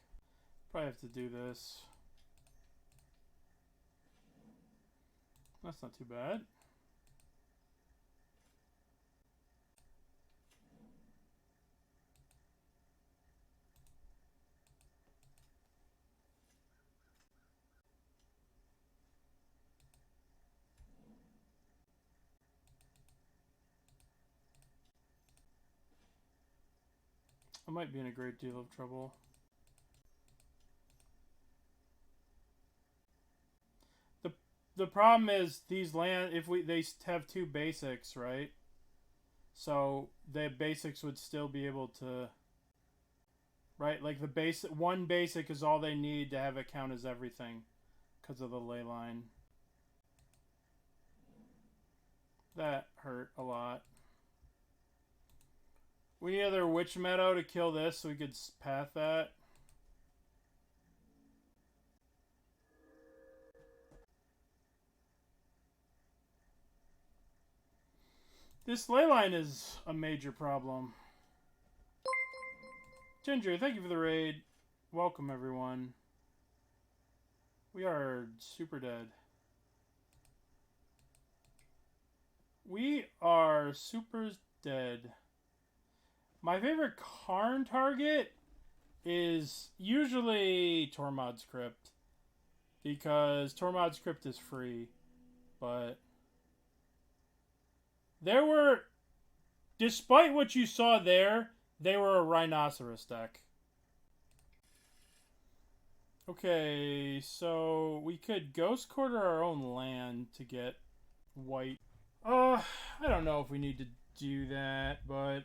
Probably have to do this. That's not too bad. I might be in a great deal of trouble. The problem is these land, they have 2 basics, right? So the basics would still be able to, right? Like the one basic is all they need to have it count as everything because of the ley line. That hurt a lot. We need another Witch Meadow to kill this so we could path that. This ley line is a major problem. Ginger, thank you for the raid. Welcome, everyone. We are super dead. We are super dead. My favorite Karn target is usually Tormod's Crypt, because Tormod's Crypt is free, but there were, despite what you saw there, they were a Rhinoceros deck. Okay, so we could Ghost Quarter our own land to get white. I don't know if we need to do that, but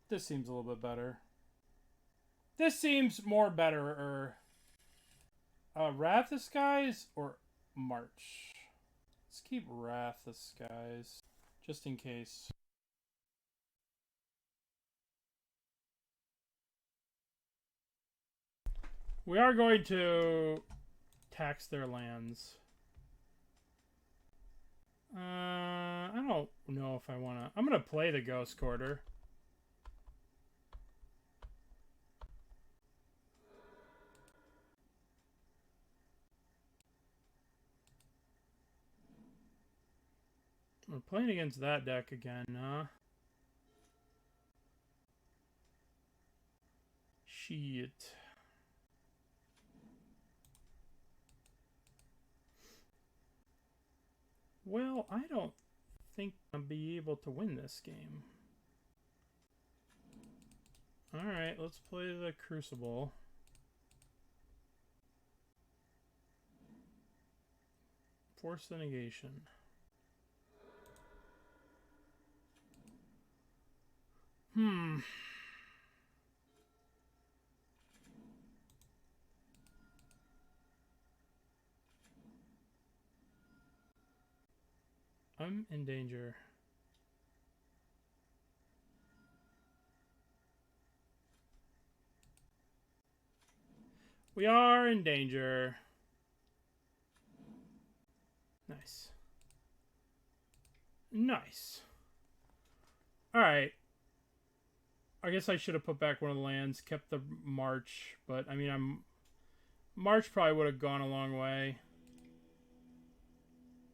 this seems a little bit better. This seems more better. Wrath of Skies or March. Let's keep Wrath the Skies, just in case. We are going to tax their lands. I don't know if I want to. I'm going to play the Ghost Quarter. We're playing against that deck again, huh? Shit. Well, I don't think I'll be able to win this game. Alright, let's play the Crucible. Force the negation. I'm in danger. We are in danger. Nice. Nice. Alright. I guess I should have put back one of the lands, kept the March, but I mean, March probably would have gone a long way.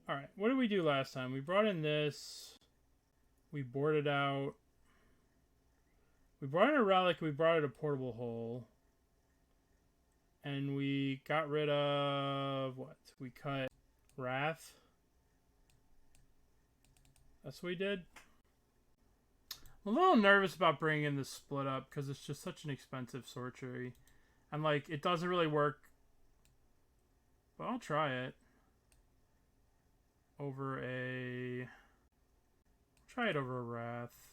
Alright, what did we do last time? We brought in this. We boarded out. We brought in a relic. We brought in a portable hole. And we got rid of... what? We cut Wrath. That's what we did. I'm a little nervous about bringing in the split up because it's just such an expensive sorcery. And like, it doesn't really work. But I'll try it. Over a... try it over a Wrath.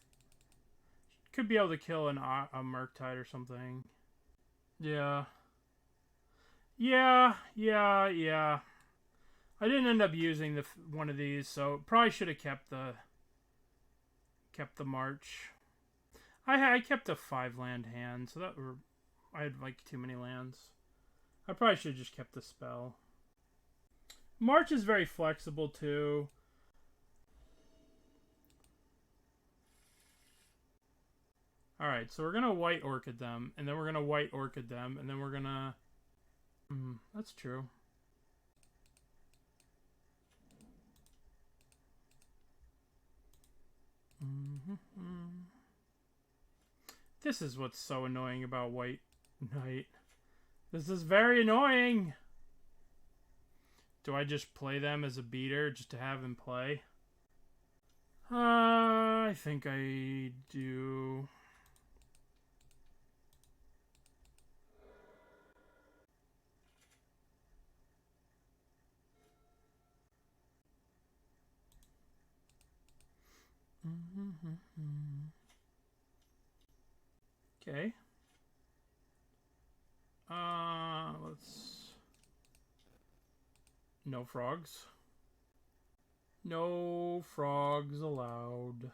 Could be able to kill a Murktide or something. Yeah. Yeah. I didn't end up using one of these, so probably should have kept the March. I kept a 5-land hand, so I had like too many lands. I probably should have just kept the spell. March is very flexible too. Alright, so we're going to white Orchid them, and then we're going to white Orchid them, and then we're going to... that's true. This is what's so annoying about White Knight. This is very annoying! Do I just play them as a beater just to have him play? I think I do. Okay. Let's... no frogs. No frogs allowed.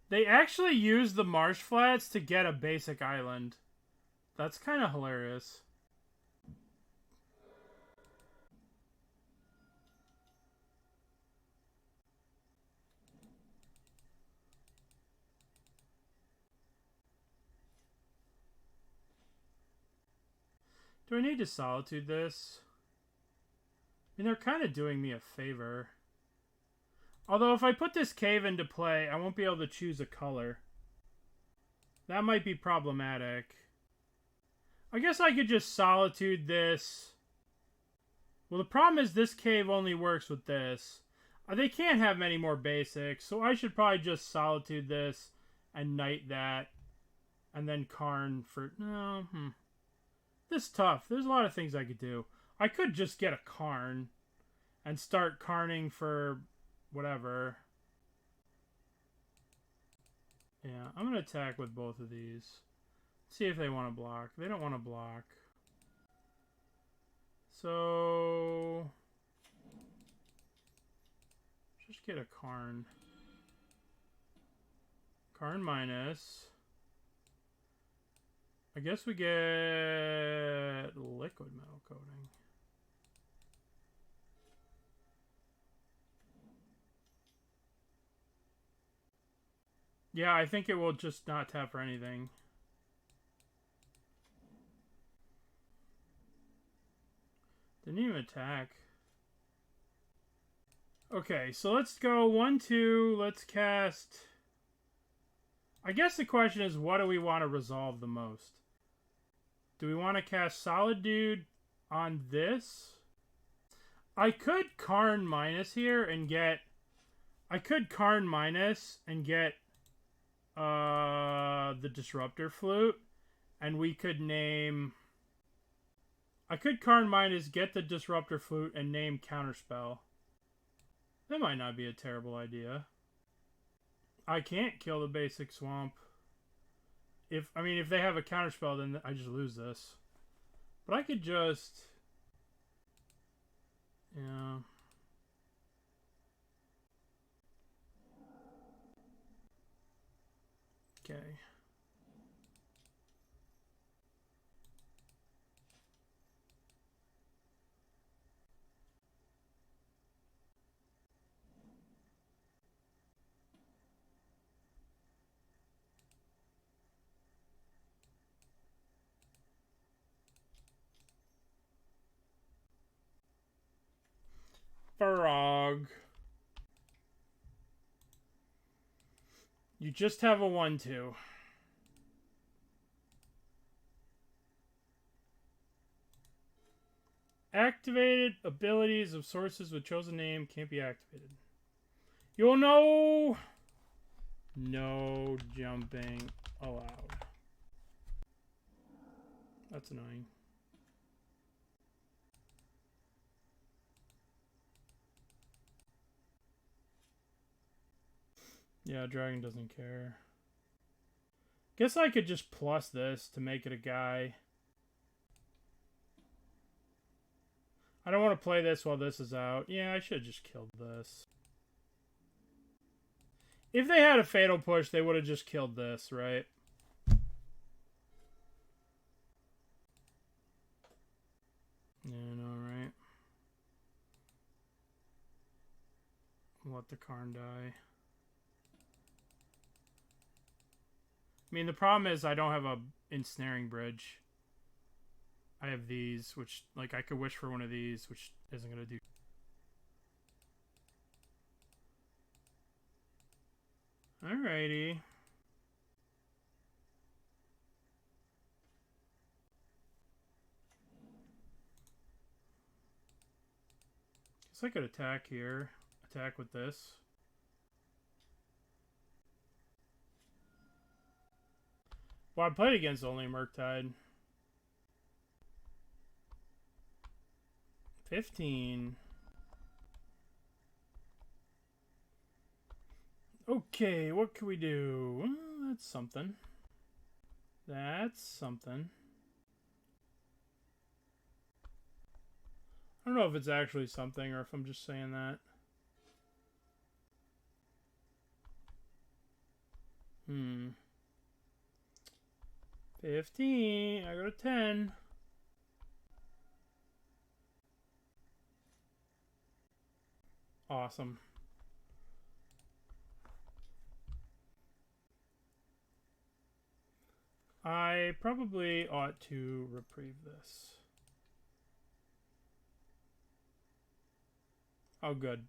They actually use the marsh flats to get a basic island. That's kind of hilarious. Do I need to Solitude this? I mean, they're kind of doing me a favor. Although, if I put this cave into play, I won't be able to choose a color. That might be problematic. I guess I could just Solitude this. Well, the problem is this cave only works with this. They can't have many more basics, so I should probably just Solitude this and Knight that. And then Karn for... no, This is tough. There's a lot of things I could do. I could just get a Karn and start Karning for whatever. Yeah, I'm going to attack with both of these. See if they want to block. They don't want to block. So just get a Karn. Karn minus. I guess we get Liquimetal Coating. Yeah, I think it will just not tap for anything. Didn't even attack. Okay, so let's go 1-2. Let's cast. I guess the question is, what do we want to resolve the most? Do we want to cast Solitude on this? I could Karn minus here and get. I could Karn minus and get the Disruptor Flute, and we could name. I could Karn minus, get the Disruptor Flute, and name Counterspell. That might not be a terrible idea. I can't kill the basic swamp. If they have a Counterspell, then I just lose this. But I could just... Yeah. Okay. Frog. You just have a 1-2. Activated abilities of sources with chosen name can't be activated. You'll know. No jumping allowed. That's annoying. Yeah, dragon doesn't care. Guess I could just plus this to make it a guy. I don't want to play this while this is out. Yeah, I should have just killed this. If they had a Fatal Push, they would have just killed this, right? Yeah, no, right? Let the Karn die. I mean, the problem is I don't have a Ensnaring Bridge. I have these, which, like, I could wish for one of these, which isn't going to do. Alrighty. Guess I could attack here. Attack with this. Well, I played against only Murktide. 15. Okay, what can we do? Well, that's something. That's something. I don't know if it's actually something or if I'm just saying that. 15. I go to 10. Awesome. I probably ought to reprieve this. Oh, good.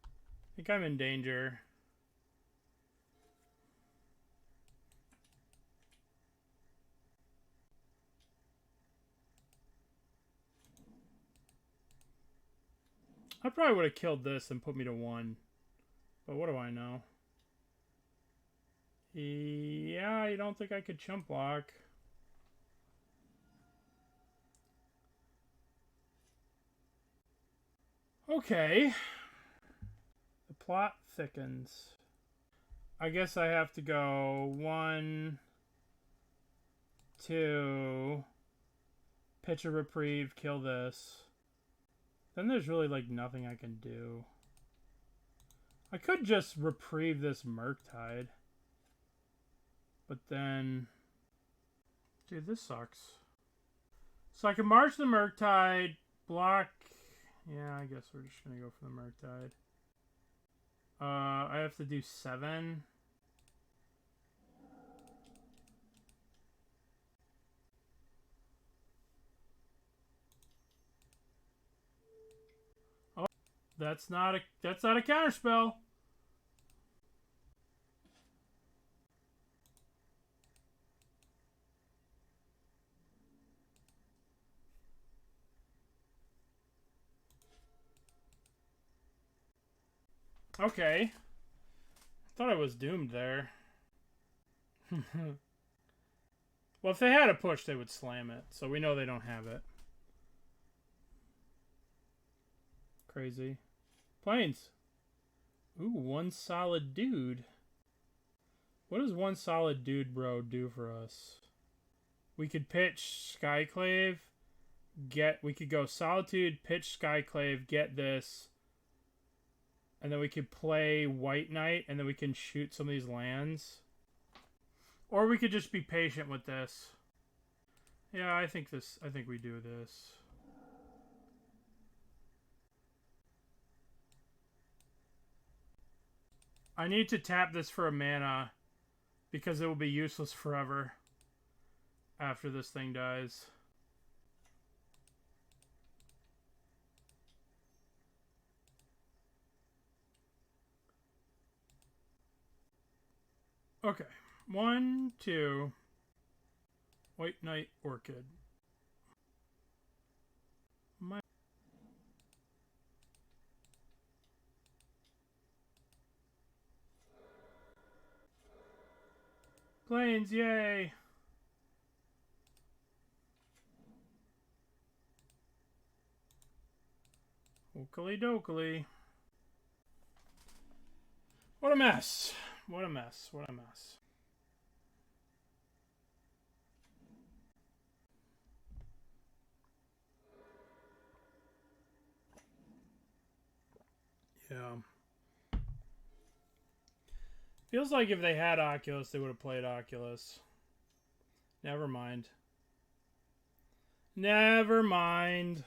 I think I'm in danger. I probably would have killed this and put me to 1. But what do I know? Yeah, I don't think I could chump block. Okay. The plot thickens. I guess I have to go 1, 2, pitch a Reprieve, kill this. Then there's really like nothing I can do. I could just Reprieve this Murktide. But then... Dude, this sucks. So I can march the Murktide, block... Yeah, I guess we're just going to go for the Murktide. I have to do 7. Oh, that's not a counterspell. Okay. Thought I was doomed there. Well, if they had a push, they would slam it. So we know they don't have it. Crazy. Plains. Ooh, 1 solid dude. What does 1 solid dude, bro, do for us? We could pitch Skyclave. We could go Solitude, pitch Skyclave, get this. And then we could play White Knight, and then we can shoot some of these lands. Or we could just be patient with this. Yeah, I think we do this. I need to tap this for a mana, because it will be useless forever after this thing dies. Okay. 1, 2. White Knight, Orchid. Plains, yay! Oakley dokley. What a mess. What a mess. What a mess. Yeah. Feels like if they had Oculus, they would have played Oculus. Never mind. Never mind.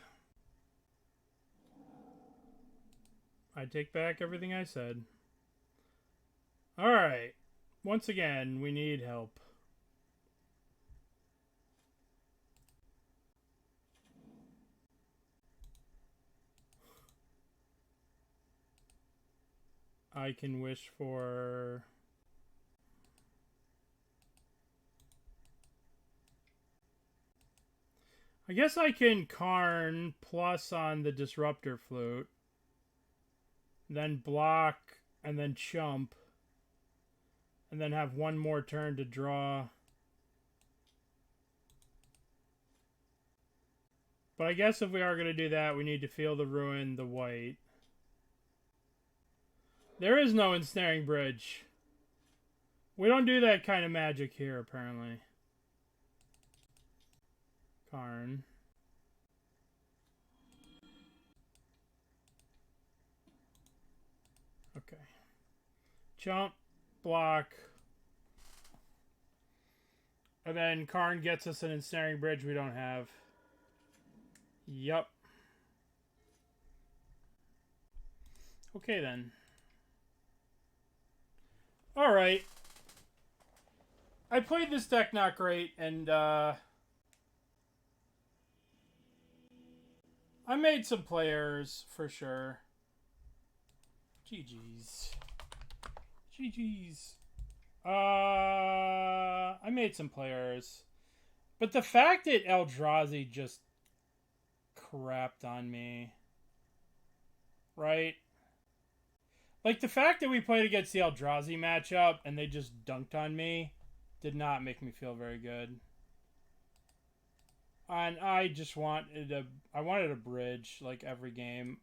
I take back everything I said. Alright. Once again, we need help. I can wish for... I guess I can Karn plus on the Disruptor Flute. Then block and then chump. And then have one more turn to draw. But I guess if we are going to do that, we need to Feel the Ruin, the white. There is no Ensnaring Bridge. We don't do that kind of magic here, apparently. Karn. Okay. Chump, block. And then Karn gets us an Ensnaring Bridge we don't have. Yup. Okay, then. Alright. I played this deck not great, and I made some play errors, for sure. GG's. GG's. I made some play errors. But the fact that Eldrazi just crapped on me, right? Like, the fact that we played against the Eldrazi matchup and they just dunked on me did not make me feel very good. And I just wanted I wanted a bridge, like, every game.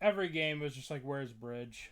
Every game was just like, where's bridge?